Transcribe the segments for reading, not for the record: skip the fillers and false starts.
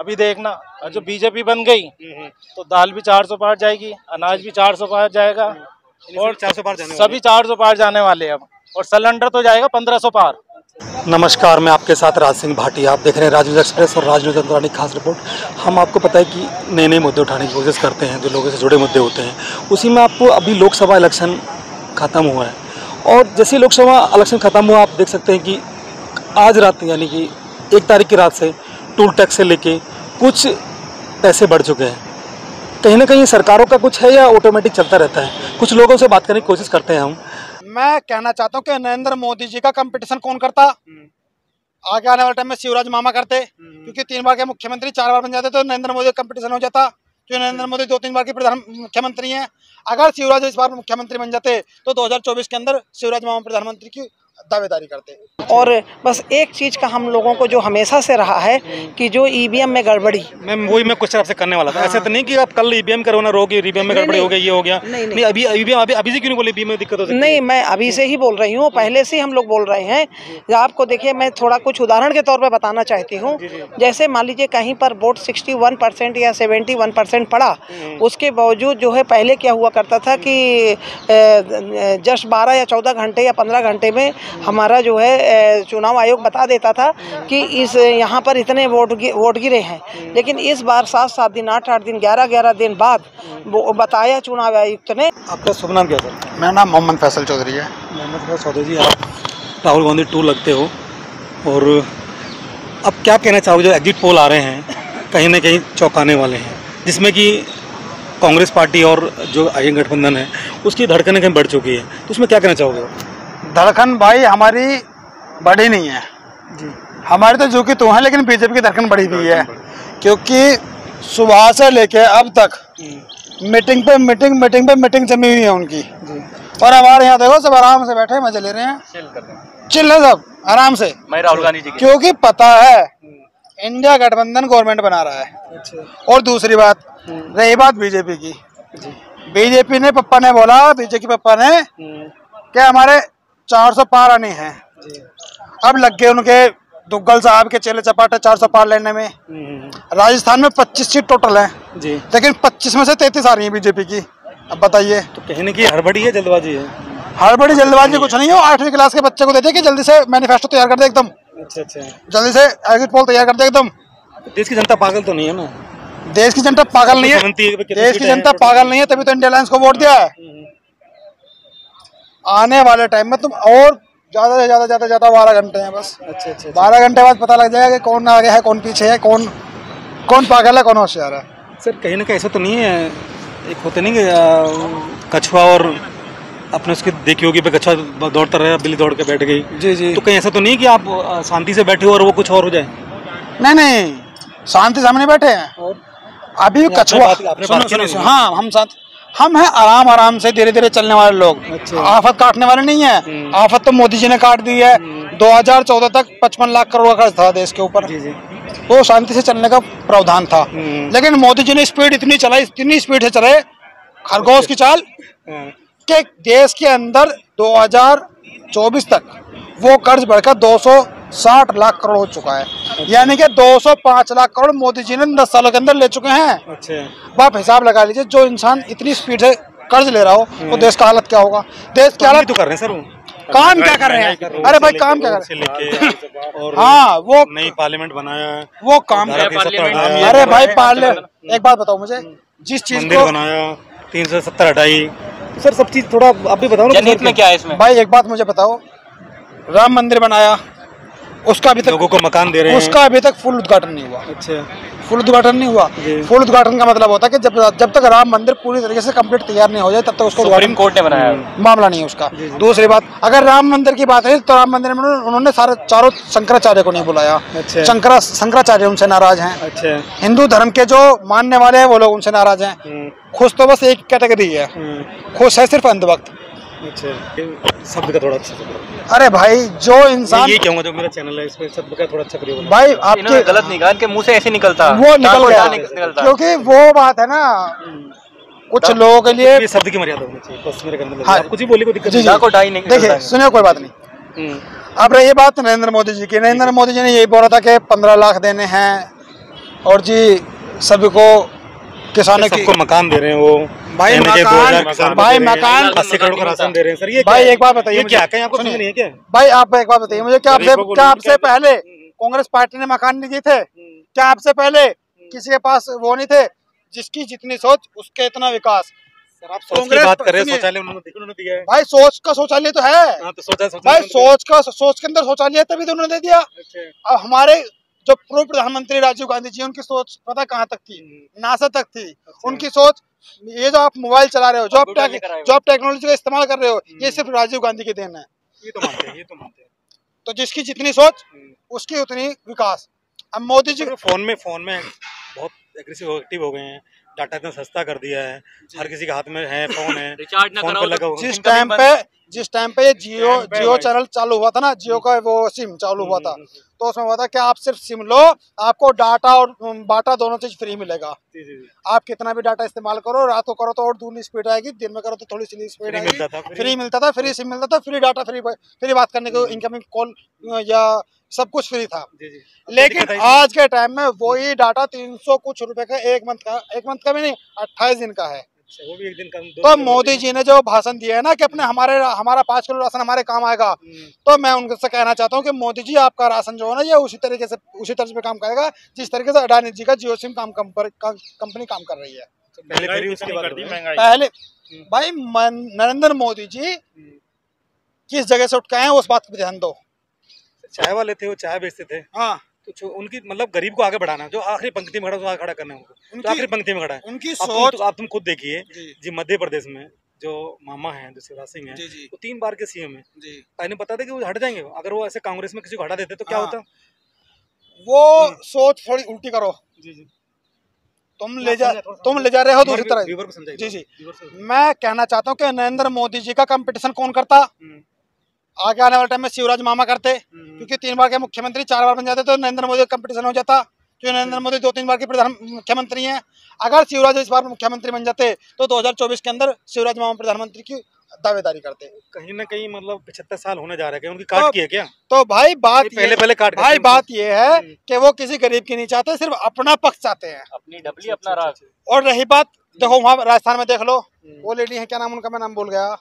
अभी देखना, और जो बीजेपी बन गई तो दाल भी 400 पार जाएगी, अनाज भी 400 पार जाएगा, और 400 पार जाने सभी 400 पार जाने वाले हैं अब, और सिलेंडर तो जाएगा 1500 पार। नमस्कार, मैं आपके साथ राज सिंह भाटिया। आप देख रहे हैं राज न्यूज़ एक्सप्रेस और राज न्यूज़ अंतरानी खास रिपोर्ट। हम आपको पता है कि नए नए मुद्दे उठाने की कोशिश करते हैं, जो लोगों से जुड़े मुद्दे होते हैं। उसी में आपको अभी लोकसभा इलेक्शन ख़त्म हुआ है, और जैसे लोकसभा इलेक्शन ख़त्म हुआ, आप देख सकते हैं कि आज रात यानी कि 1 तारीख की रात से टोल टैक्स से लेके कुछ पैसे बढ़ चुके हैं। कहीं ना कहीं सरकारों का कुछ है या ऑटोमेटिक चलता रहता है? कुछ लोगों से बात करने की कोशिश करते हैं हम। मैं कहना चाहता हूँ कि नरेंद्र मोदी जी का कंपटीशन कौन करता? आगे आने वाले टाइम में शिवराज मामा करते, क्योंकि 3 बार के मुख्यमंत्री 4 बार बन जाते तो नरेंद्र मोदी का कंपटीशन हो जाता। जो नरेंद्र मोदी 2-3 बार के प्रधान मुख्यमंत्री हैं, अगर शिवराज इस बार मुख्यमंत्री बन जाते तो 2024 के अंदर शिवराज मामा प्रधानमंत्री की दावेदारी करते। और बस एक चीज़ का हम लोगों को जो हमेशा से रहा है कि जो ईवीएम में गड़बड़ी, वही मैं क्वेश्चन आपसे करने वाला था। ऐसा तो नहीं कि आप कल ईवीएम करो ना, रोगी ईवीएम में गड़बड़ी हो गई, ये हो गया। नहीं, अभी से क्यों नहीं बोले ईवीएम में दिक्कत हो सकती है? नहीं, मैं अभी से ही बोल रही हूँ, पहले से हम लोग बोल रहे हैं। आपको देखिए, मैं थोड़ा कुछ उदाहरण के तौर पर बताना चाहती हूँ। जैसे मान लीजिए कहीं पर वोट 61% या 71% पड़ा, उसके बावजूद जो है पहले क्या हुआ करता था कि जस्ट 12 या 14 घंटे या 15 घंटे में हमारा जो है चुनाव आयोग बता देता था कि इस यहाँ पर इतने वोट गिरे हैं। लेकिन इस बार 7-7 दिन, 8-8 दिन, 11-11 दिन बाद वो बताया चुनाव आयुक्त ने। आपका शुभ नाम क्या सर? मेरा नाम मोहम्मद फैसल चौधरी है। मोहम्मद फैसल चौधरी जी, आप राहुल गांधी 2 लगते हो, और अब क्या कहना चाहोगे? जो एग्जिट पोल आ रहे हैं कहीं ना कहीं चौंकाने वाले हैं, जिसमें कि कांग्रेस पार्टी और जो आई गठबंधन है उसकी धड़कनें कहीं बढ़ चुकी है, तो उसमें क्या कहना चाहोगे? धड़कन भाई हमारी बढ़ी नहीं है जी, हमारी तो जो कि तो है, लेकिन बीजेपी की धड़कन बढ़ी हुई है, क्योंकि सुबह से लेके अब तक मीटिंग पे मीटिंग जमी हुई है उनकी जी। और हमारे यहाँ देखो सब आराम से बैठे मजे ले रहे हैं, चिल है सब आराम से। मैं राहुल गांधी जी, क्योंकि पता है इंडिया गठबंधन गवर्नमेंट बना रहा है। और दूसरी बात, रही बात बीजेपी की, बीजेपी ने पप्पा ने बोला, बीजेपी पप्पा ने कि हमारे 400 पार आने हैं। अब लग गए उनके दुग्गल साहब के चेले चपाटे 400 पार लेने में। राजस्थान में 25 सीट टोटल है जी, लेकिन 25 में से 33 आ रही है बीजेपी की। अब बताइए, तो कहने की हड़बड़ी है, जल्दबाजी है? हड़बड़ी जल्दबाजी कुछ नहीं हो। 8वीं क्लास के बच्चे को देते कि जल्दी से मैनिफेस्टो तैयार कर दे एकदम। अच्छा, जल्दी से एग्जिट पोल तैयार कर दे एकदम। देश की जनता पागल तो नहीं है ना? देश की जनता पागल नहीं है, देश की जनता पागल नहीं है, तभी तो इंडिया अलायंस को वोट दिया है। आने वाले टाइम में तुम और ज्यादा से ज्यादा 12 घंटे हैं बस। अच्छा। 12 घंटे बाद पता लग जाएगा कि कौन आगे है, कौन पीछे है, कौन पागल है, कौन होशियार है। सर कहीं ना कहीं ऐसा तो नहीं है, एक होते नहीं कि कछुआ और अपने उसके देखी होगी पे कछुआ दौड़ता रहा, बिल्ली दौड़ के बैठ गई जी। तो कहीं ऐसा तो नहीं कि आप शांति से बैठे हो और वो कुछ और हो जाए? नहीं, शांति से हम नहीं बैठे हैं। अभी कछुआ, सुनो, हाँ, हम हैं आराम से धीरे धीरे चलने वाले लोग। अच्छा। आफत काटने वाले नहीं है। आफत तो मोदी जी ने काट दी है। 2014 तक 55 लाख करोड़ का था देश के ऊपर, वो शांति से चलने का प्रावधान था। लेकिन मोदी जी ने स्पीड इतनी स्पीड से चले, खरगोश की चाल, कि देश के अंदर 2024 तक वो कर्ज बढ़कर 260 लाख करोड़ हो चुका है। यानी कि 205 लाख करोड़ मोदी जी ने 10 सालों के अंदर ले चुके हैं। अच्छा। आप हिसाब लगा लीजिए, जो इंसान इतनी स्पीड से कर्ज ले रहा हो तो देश का हालत क्या होगा? देश की हालत तो कर रहे हैं सर, काम क्या कर रहे हैं? अरे भाई काम क्या कर रहे हैं? हाँ, वो नई पार्लियामेंट बनाया है, वो काम कर रहे हैं। अरे भाई पार्लियामेंट, एक बात बताओ मुझे, जिस चीज को बनाया 370 हटाई, सर सब चीज थोड़ा आप भी बताओ ना, जनहित में क्या है इसमें? भाई एक बात मुझे बताओ, राम मंदिर बनाया, उसका अभी तक लोगों को मकान दे रहे हैं, उसका अभी तक फुल उद्घाटन नहीं हुआ। अच्छा, फुल उद्घाटन नहीं हुआ। फुल उद्घाटन का मतलब होता है कि जब तक राम मंदिर पूरी तरीके से कंप्लीट तैयार नहीं हो जाए तब तक उसको सुप्रीम कोर्ट ने बनाया मामला नहीं है उसका। दूसरी बात, अगर राम मंदिर की बात है तो राम मंदिर में उन्होंने चारों शंकराचार्य को नहीं बुलाया। अच्छा। शंकराचार्य उनसे नाराज हैं। अच्छा। हिंदू धर्म के जो मानने वाले हैं वो लोग उनसे नाराज हैं। खुश तो बस एक कैटेगरी है, खुश है सिर्फ अंधभक्त। अच्छा, शब्द का थोड़ा अच्छा। अरे भाई जो इंसान, ये कहूँगा जो मेरा चैनल है इसमें शब्द का थोड़ा अच्छा प्रयोग भाई, आपके गलत निकाल के मुंह से ऐसे निकलता, वो निकल गया, क्योंकि वो बात है ना, कुछ लोगों के लिए शब्द की मर्यादा होनी चाहिए बस। मेरे कहने का कुछ ही बोले कोई दिक्कत नहीं। देखिए सुनिए, कोई बात नहीं। अब रही बात नरेंद्र मोदी जी की, नरेंद्र मोदी जी ने यही बोला था कि 15 लाख देने हैं और जी सभी को किसानों की सबको मकान दे रहे हैं वो भाई मकान 80 करोड़ का राशन दे रहे हैं सर। ये भाई एक बात बताइए क्या कहीं आपको समझ नहीं है क्या? भाई आप एक बात बताइए मुझे, क्या आपसे पहले कांग्रेस पार्टी ने मकान नहीं दिए थे? क्या आपसे पहले किसी के पास वो नहीं थे? जिसकी जितनी सोच उसके इतना विकास। सर आप सोच की बात कर रहे हैं, शौचालय उन्होंने दिया है भाई, सोच का शौचालय तो है। तो भाई सोच के अंदर शौचालय तभी तो उन्होंने दे दिया। अब हमारे जो पूर्व प्रधानमंत्री राजीव गांधी जी, उनकी सोच पता कहाँ तक थी? नासा तक थी उनकी सोच। ये जो आप मोबाइल चला रहे हो, जो आप टेक्नोलॉजी का इस्तेमाल कर रहे हो, ये सिर्फ राजीव गांधी की देन है। ये तो मानते हैं। तो जिसकी जितनी सोच उसकी उतनी विकास। अब मोदी जी फोन में बहुत एग्रेसिव एक्टिव हो गए हैं, डाटा इतना सस्ता कर दिया है, हर किसी के हाथ में है, फोन है, रिचार्ज ना कराओ लगा हुआ। जिस टाइम पे ये जियो चैनल चालू हुआ था ना, जियो का वो सिम चालू हुआ था, तो उसमें हुआ था कि आप सिर्फ सिम लो, आपको डाटा और बाटा दोनों चीज फ्री मिलेगा। आप कितना भी डाटा इस्तेमाल करो, रात को करो तो और दूनी स्पीड आएगी, दिन में करो तो थोड़ी सी स्पीड आएगी। फ्री मिलता था, फ्री सिम मिलता था, फ्री डाटा, फ्री बात करने को, इनकमिंग कॉल या सब कुछ फ्री था। लेकिन आज के टाइम में वही डाटा 300 कुछ रुपए का एक मंथ का भी नहीं, 28 दिन का है। वो भी एक दिन का। तो मोदी जी ने जो भाषण दिया है ना कि अपने हमारा 5 किलो राशन हमारे काम आएगा, तो मैं उनसे कहना चाहता हूँ कि मोदी जी आपका राशन जो है ना, ये उसी तर्ज पे काम करेगा जिस तरीके से अडानी जी का जियो सिम कंपनी काम कर रही है। पहले भाई नरेंद्र मोदी जी किस जगह से उठ के आए हैं उस बात पर ध्यान दो। चाय वाले थे, वो चाय बेचते थे। हाँ, तो उनकी मतलब गरीब को आगे बढ़ाना, जो आखिरी पंक्ति में खड़ा है उसको आगे खड़ा करना है उनको, जो आखिरी पंक्ति में खड़ा है। उनकी सोच आप तुम खुद देखिए जी, मध्य प्रदेश में जो मामा हैं, जो शिवराज सिंह हैं, वो 3 बार के सीएम हैं। पहले पता था कि वो हट जाएंगे, अगर वो ऐसे कांग्रेस में किसी को हटा देते तो क्या होता? वो सोच थोड़ी उल्टी करो। तुम ले जा रहे हो दूसरी तरह। जी मैं कहना चाहता हूँ कि नरेंद्र मोदी जी का कंपटीशन कौन करता? आगे आने वाले टाइम में शिवराज मामा करते, क्योंकि 3 बार के मुख्यमंत्री 4 बार बन जाते तो नरेंद्र मोदी का कंपटीशन हो जाता, क्योंकि नरेंद्र मोदी 2-3 बार के मुख्यमंत्री हैं। अगर शिवराज इस बार मुख्यमंत्री बन जाते तो 2024 के अंदर शिवराज मामा प्रधानमंत्री की दावेदारी करते। कहीं ना कहीं मतलब 75 साल होने जा रहे हैं, उनकी काट की है क्या? तो भाई बात ये है कि वो किसी गरीब की नहीं चाहते, सिर्फ अपना पक्ष चाहते हैं, अपनी डबली अपना राज। और रही बात, देखो वहाँ राजस्थान में देख लो, वो लेडी है, क्या नाम उनका, मैं नाम भूल गया।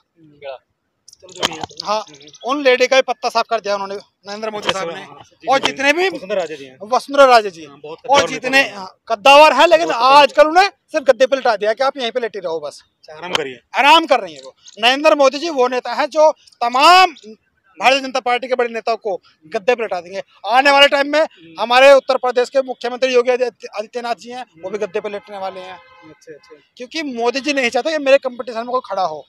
हाँ, उन लेडी का भी पत्ता साफ कर दिया उन्होंने, नरेंद्र मोदी साहब ने। और जितने भी वसुंधरा राजे जी और जितने कद्दावर है, लेकिन आजकल उन्हें सिर्फ गद्दे पे लिटा दिया कि आप यहीं पे लेटे रहो, बस आराम करिए। आराम कर रही है वो। नरेंद्र मोदी जी वो नेता है जो तमाम भारतीय जनता पार्टी के बड़े नेताओं को गद्दे पे लिटा देंगे। आने वाले टाइम में हमारे उत्तर प्रदेश के मुख्यमंत्री योगी आदित्यनाथ जी हैं, वो भी गद्दे पे लेटने वाले हैं। क्योंकि मोदी जी नहीं चाहते कि मेरे कंपटीशन में कोई खड़ा हो,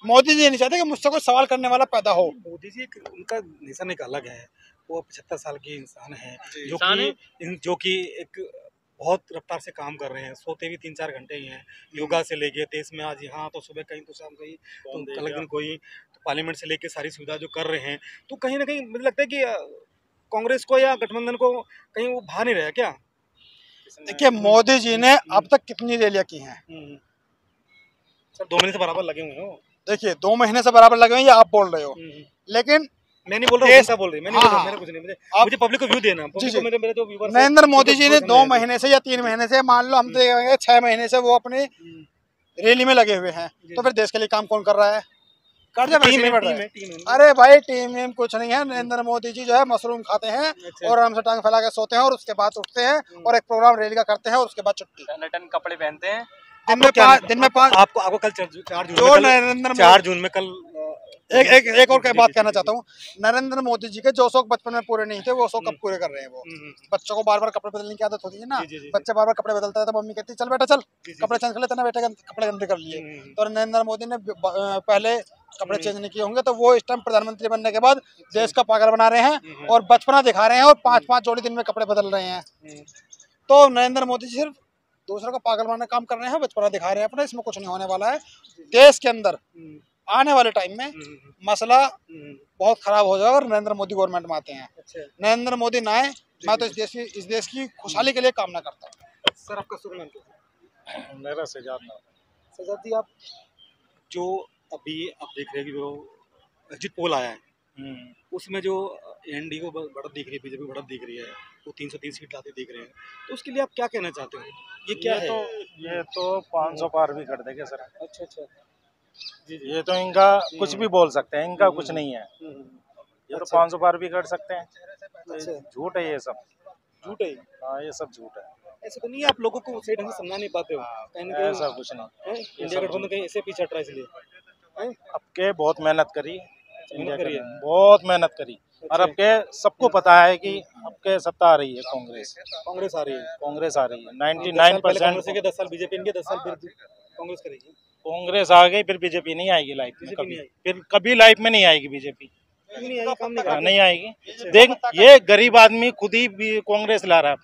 मोदी जी नहीं चाहते कि मुझसे कोई सवाल करने वाला पैदा हो। मोदी जी उनका निशान एक अलग है, वो 75 साल की इंसान है, जो कि एक बहुत रफ्तार से काम कर रहे हैं, सोते भी 3-4 घंटे ही हैं, योगा से लेके देश में आज यहाँ तो सुबह कहीं तो शाम कहीं तो अलग दिन कोई, तो पार्लियामेंट से लेके सारी सुविधा जो कर रहे हैं, तो कहीं ना कहीं मुझे लगता है कि कांग्रेस को या गठबंधन को कहीं वो भा नहीं रहा क्या? देखिए मोदी जी ने अब तक कितनी रैलियां की हैं सर? 2 महीने से बराबर लगे हुए हो। देखिए 2 महीने से बराबर लगे हुए हैं, ये आप बोल रहे हो, लेकिन मैं नहीं बोल रहा हूँ, बोल रही मैं नहीं बोल रहा, मेरा कुछ नहीं, मुझे पब्लिक को व्यू देना। मेरे जो व्यूअर्स, नरेंद्र मोदी जी ने 2 महीने से या 3 महीने से, मान लो हम तो 6 महीने से वो अपनी रैली में लगे हुए हैं, तो फिर देश के लिए काम कौन कर रहा है? अरे भाई टीम कुछ नहीं है। नरेंद्र मोदी जी जो है मशरूम खाते हैं और आराम से टांग फैला के सोते हैं, और उसके बाद उठते हैं और एक प्रोग्राम रैली का करते हैं, और उसके बाद छुट्टी। टन कपड़े पहनते हैं, दिन में 5। आपको कल 4 जून में कल एक और बात कहना चाहता हूँ, नरेंद्र मोदी जी के जो शौक बचपन में पूरे नहीं थे, वो शौक कब पूरे कर रहे हैं वो। बच्चों को बार बार कपड़े बदलने की आदत होती है ना, बच्चे बार बार कपड़े बदलता है तो मम्मी कहती है चल बेटा चल कपड़े चेंज कर लेते ना बेटे, कपड़े गंदे कर लिए। तो नरेंद्र मोदी ने पहले कपड़े चेंज नहीं किए होंगे, तो वो इस टाइम प्रधानमंत्री बनने के बाद देश का पागल बना रहे हैं और बचपना दिखा रहे हैं, और 5-5 जोड़ी दिन में कपड़े बदल रहे हैं। तो नरेंद्र मोदी जी सिर्फ दूसरों को पागल बनाने का काम कर रहे हैं, बचपना दिखा रहे हैं अपना, इसमें कुछ नहीं होने वाला है। देश के अंदर आने वाले टाइम में मसला बहुत खराब हो जाएगा और नरेंद्र मोदी गवर्नमेंट में आते हैं। नरेंद्र मोदी ना आए, मैं तो इस देश की खुशहाली के लिए कामना करता हूँ। सर आपका शुभ नाम क्या है? मेरा सजाद नाम। सजाद जी, आप जो अभी आप देख रहे हैं कि वो एग्जिट पोल आया है, उसमें जो एनडीए को बढ़त दिख रही है, बीजेपी बढ़त दिख रही है, वो 303 सीट लाते दिख रहे हैं, तो उसके लिए आप क्या कहना चाहते हो? ये क्या है? ये तो 500 पार भी कर देंगे सर। अच्छा अच्छा जी जी। ये तो इनका कुछ भी बोल सकते हैं, इनका कुछ नहीं है। ये तो 500 पार भी कर सकते हैं। अच्छा। झूठ है ये सब, झूठ है। हाँ ये सब झूठ है। ऐसा तो नहीं है आप लोगों को सही ढंग से समझा नहीं पाते हो? कहीं ना कहीं ऐसा कुछ नहीं है। इंडिया गठबंधन कहीं ऐसे पीछे हट रहा है इसलिए। अब के बहुत मेहनत करी, मेहनत करी है। बहुत मेहनत करी, और अब के सबको पता है कि अब के सत्ता आ रही है कांग्रेस। कांग्रेस आ रही है। कांग्रेस आ रही है 99%। 10 साल बीजेपी इनके 10 साल फिर कांग्रेस करेगी। कांग्रेस आ गई, फिर बीजेपी नहीं आएगी लाइफ में कभी, फिर कभी लाइफ में नहीं आएगी बीजेपी, नहीं आएगी। देख ये गरीब आदमी खुद ही भी कांग्रेस ला रहा है,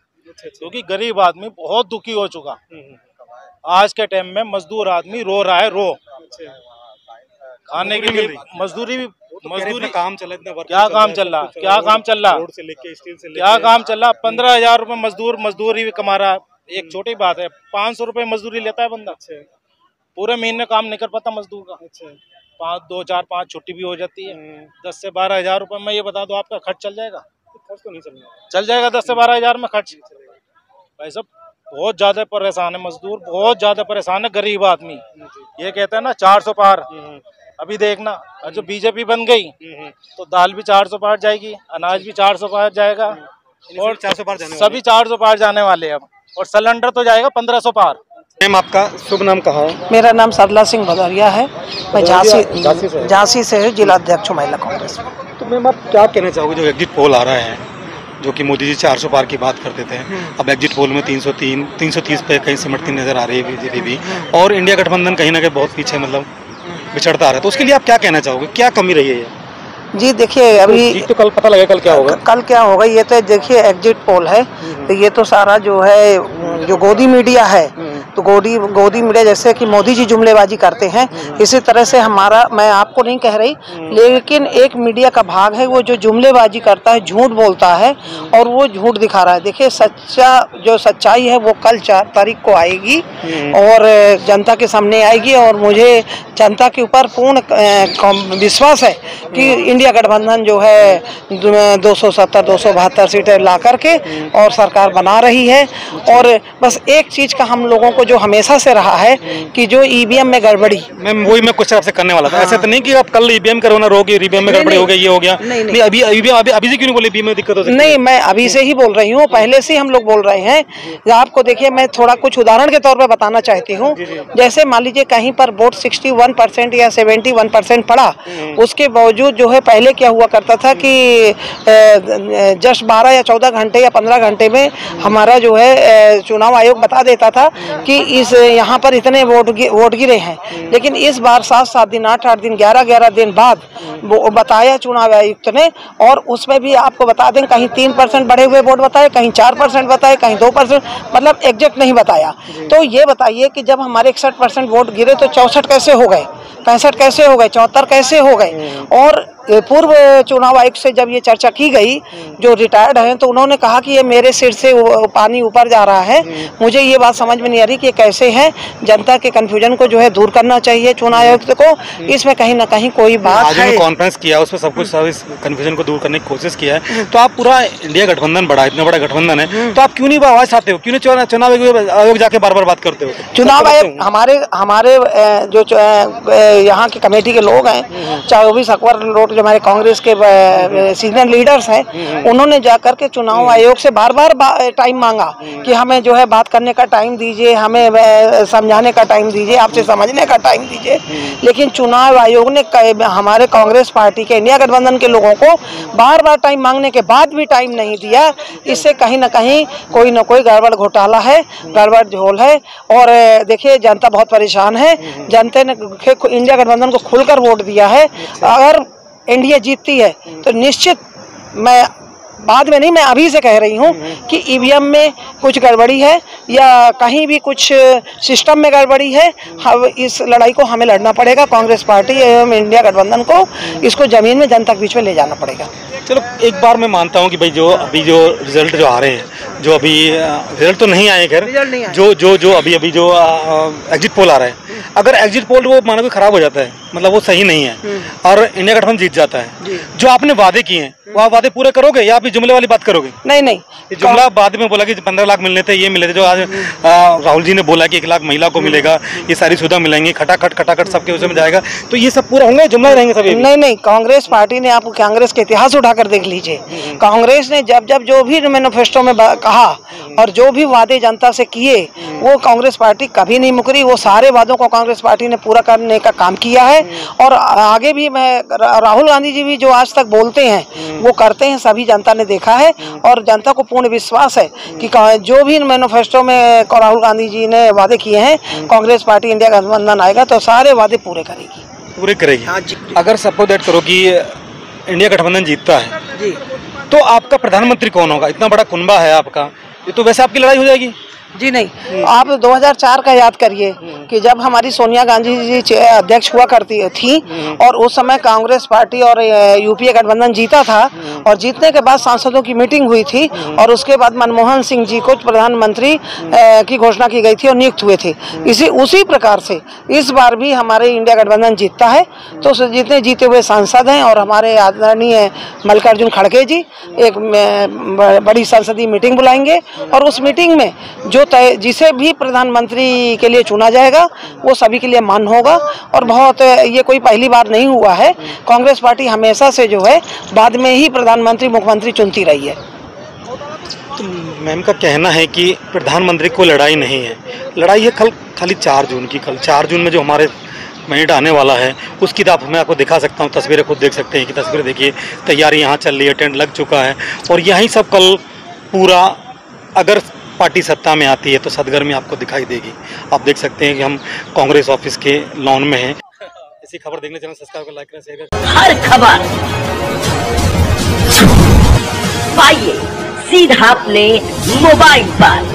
क्योंकि गरीब आदमी बहुत दुखी हो चुका। आज के टाइम में मजदूर आदमी रो रहा है, रो खाने के लिए मजदूरी काम चल रहा, क्या काम चल रहा, क्या काम चल रहा, क्या काम चल रहा। 15,000 रुपए मजदूरी कमा रहा है। एक छोटी बात है, 500 रुपए मजदूरी लेता है बंदा, पूरे महीने काम नहीं कर पाता मजदूर का। 2, 4, 5 छुट्टी भी हो जाती है। 10 से 12,000 रुपए में ये बता दो आपका खर्च चल जाएगा? खर्च तो नहीं चलेगा। चल जाएगा 10 से 12,000 में खर्च? भाई साहब बहुत ज्यादा परेशान है मजदूर, बहुत ज्यादा परेशान है गरीब आदमी। ये कहते हैं ना 400 पार, अभी देखना जो बीजेपी बन गई तो दाल भी 400 पार जाएगी, अनाज भी 400 पार जाएगा, और 400 पार जाने सभी 400 पार जाने वाले हैं अब, और सिलेंडर तो जाएगा 1500 पार। मैम आपका शुभ नाम कहाँ है? मेरा नाम सरला सिंह भदौरिया है, मैं झांसी से जिला अध्यक्ष हूँ महिला कांग्रेस। तो मैम आप क्या कहना चाहोगे, जो एग्जिट पोल आ रहा है, जो कि मोदी जी 400 पार की बात करते थे, अब एग्जिट पोल में 330 पे कहीं सिमटती नजर आ रही है बीजेपी भी, और इंडिया गठबंधन कहीं ना कहीं बहुत पीछे मतलब बिछड़ता आ रहा है, तो उसके लिए आप क्या कहना चाहोगे, क्या कमी रही है? जी देखिए, अभी तो कल पता लगेगा, कल क्या होगा? कल क्या होगा ये तो देखिए एग्जिट पोल है, तो ये तो सारा जो है जो गोदी मीडिया है, तो गोदी मीडिया जैसे कि मोदी जी जुमलेबाजी करते हैं, इसी तरह से हमारा, मैं आपको नहीं कह रही, लेकिन एक मीडिया का भाग है वो जो जुमलेबाजी करता है, झूठ बोलता है और वो झूठ दिखा रहा है। देखिए जो सच्चाई है वो कल 4 तारीख को आएगी और जनता के सामने आएगी, और मुझे जनता के ऊपर पूर्ण विश्वास है कि इंडिया गठबंधन जो है 270-272 सीटें ला करके और सरकार बना रही है। और बस एक चीज़ का हम लोगों को जो हमेशा से रहा है कि जो ईवीएम में गड़बड़ी, मैम वही मैं क्वेश्चन आपसे करने वाला था। ऐसा तो नहीं कि आप कल ईवीएम करवाना रोगे, ईवीएम में गड़बड़ी हो गई, ये हो गया? नहीं, अभी से क्यों नहीं बोले ईवीएम में दिक्कत हो सकती है? नहीं, मैं अभी से ही बोल रही हूँ, पहले से हम लोग बोल रहे हैं। आपको देखिए, मैं थोड़ा कुछ उदाहरण के तौर पर बताना चाहती हूँ। जैसे मान लीजिए कहीं पर वोट 61% या 71% पड़ा, उसके बावजूद जो है पहले क्या हुआ करता था कि जस्ट 12 या 14 घंटे या 15 घंटे में हमारा जो है चुनाव आयोग बता देता था कि इस यहाँ पर इतने वोट गिरे हैं। लेकिन इस बार 7-7 दिन, 8-8 दिन, 11-11 दिन बाद वो बताया चुनाव आयुक्त ने, और उसमें भी आपको बता दें कहीं 3% बढ़े हुए वोट बताए, कहीं 4% बताए, कहीं 2%, मतलब एग्जैक्ट नहीं बताया। तो ये बताइए कि जब हमारे 61% वोट गिरे तो 64 कैसे हो गए, 65 कैसे हो गए, 74 कैसे हो गए? और पूर्व चुनाव आयोग से जब ये चर्चा की गई, जो रिटायर्ड हैं, तो उन्होंने कहा कि ये मेरे सिर से पानी ऊपर जा रहा है। मुझे ये बात समझ में नहीं आ रही कि कैसे है। जनता के कंफ्यूजन को जो है दूर करना चाहिए चुनाव आयुक्त को, इसमें कहीं ना कहीं कोई बात आज है। कॉन्फ्रेंस किया, उसमें सब कुछ सब इस कंफ्यूजन को दूर करने की कोशिश किया है। तो आप पूरा इंडिया गठबंधन बड़ा, इतना बड़ा गठबंधन है, तो आप क्यों नहीं आवाज उठाते हो, क्यों नहीं चुनाव आयोग जाके बार बार बात करते हो? चुनाव आयोग हमारे जो यहाँ की कमेटी के लोग हैं, 24 अकबर रोड, जो हमारे कांग्रेस के सीनियर लीडर्स हैं, उन्होंने जाकर के चुनाव आयोग से बार बार टाइम मांगा कि हमें जो है बात करने का टाइम दीजिए, हमें समझाने का टाइम दीजिए, आपसे समझने का टाइम दीजिए। लेकिन चुनाव आयोग ने हमारे कांग्रेस पार्टी के, इंडिया गठबंधन के लोगों को बार बार टाइम मांगने के बाद भी टाइम नहीं दिया। इससे कहीं ना कहीं कोई ना कोई गड़बड़ घोटाला है, गड़बड़ झोल है। और देखिए जनता बहुत परेशान है, जनता ने इंडिया गठबंधन को खुलकर वोट दिया है। अगर एनडीए जीतती है तो निश्चित, मैं बाद में नहीं, मैं अभी से कह रही हूँ कि ईवीएम में कुछ गड़बड़ी है या कहीं भी कुछ सिस्टम में गड़बड़ी है। इस लड़ाई को हमें लड़ना पड़ेगा, कांग्रेस पार्टी एवं इंडिया गठबंधन को इसको जमीन में, जनता के बीच में ले जाना पड़ेगा। चलो एक बार मैं मानता हूँ कि भाई जो अभी जो रिजल्ट जो आ रहे हैं, जो अभी रिजल्ट तो नहीं आए, खैर जो अभी जो एग्जिट पोल आ रहा है, अगर एग्जिट पोल वो मानो कि खराब हो जाता है मतलब वो सही नहीं है और इंडिया गठबंधन जीत जाता है। जो आपने वादे किए हैं वो आप वादे पूरे करोगे या आप जुमले वाली बात करोगे? नहीं नहीं, ये जुमला बाद में बोला कि 15 लाख मिलने थे, ये मिले थे, जो आज राहुल जी ने बोला कि 1 लाख महिला को मिलेगा, ये सारी सुविधा मिलेंगी, खटाखट सबके उसमें जाएगा, तो ये सब पूरा होंगे, जुमला रहेंगे सब? नहीं नहीं, कांग्रेस पार्टी ने, आप कांग्रेस के इतिहास उठाकर देख लीजिए, कांग्रेस ने जब जब जो भी मैनिफेस्टो में कहा और जो भी वादे जनता से किए वो कांग्रेस पार्टी कभी नहीं मुकरी। वो सारे वादों को कांग्रेस पार्टी ने पूरा करने का काम किया है और आगे भी राहुल गांधी जी भी जो आज तक बोलते हैं वो करते हैं, सभी जनता ने देखा है और जनता को पूर्ण विश्वास है कि जो भी मैनिफेस्टो में राहुल गांधी जी ने वादे किए हैं, कांग्रेस पार्टी इंडिया गठबंधन आएगा तो सारे वादे पूरे करेगी। हाँ जी। अगर सपोज दैट करो कि इंडिया गठबंधन जीतता है जी, तो आपका प्रधानमंत्री कौन होगा? इतना बड़ा कुनबा है आपका, ये तो वैसे आपकी लड़ाई हो जाएगी। जी नहीं, आप 2004 का याद करिए कि जब हमारी सोनिया गांधी जी अध्यक्ष हुआ करती थी और उस समय कांग्रेस पार्टी और यूपीए गठबंधन जीता था और जीतने के बाद सांसदों की मीटिंग हुई थी और उसके बाद मनमोहन सिंह जी को प्रधानमंत्री की घोषणा की गई थी और नियुक्त हुए थे। उसी प्रकार से इस बार भी हमारे इंडिया गठबंधन जीतता है तो जितने जीते हुए सांसद हैं और हमारे आदरणीय मल्लिकार्जुन खड़गे जी एक बड़ी संसदीय मीटिंग बुलाएंगे और उस मीटिंग में जो जिसे भी प्रधानमंत्री के लिए चुना जाएगा वो सभी के लिए मान होगा और बहुत, ये कोई पहली बार नहीं हुआ है। कांग्रेस पार्टी हमेशा से जो है बाद में ही प्रधानमंत्री मुख्यमंत्री चुनती रही है। तो मैम का कहना है कि प्रधानमंत्री को लड़ाई नहीं है, लड़ाई है खाली 4 जून की। कल 4 जून में जो हमारे मिनट आने वाला है उसकी तो मैं आपको दिखा सकता हूँ, तस्वीरें खुद देख सकते हैं कि तस्वीरें देखिए, तैयारी यहाँ चल रही है, टेंट लग चुका है और यही सब कल पूरा, अगर पार्टी सत्ता में आती है तो सदगर्मी आपको दिखाई देगी। आप देख सकते हैं कि हम कांग्रेस ऑफिस के लॉन में हैं। ऐसी खबर देखने चैनल सब्सक्राइब कर, लाइक करें, शेयर करें। हर खबर पाइए सीधा अपने मोबाइल पर।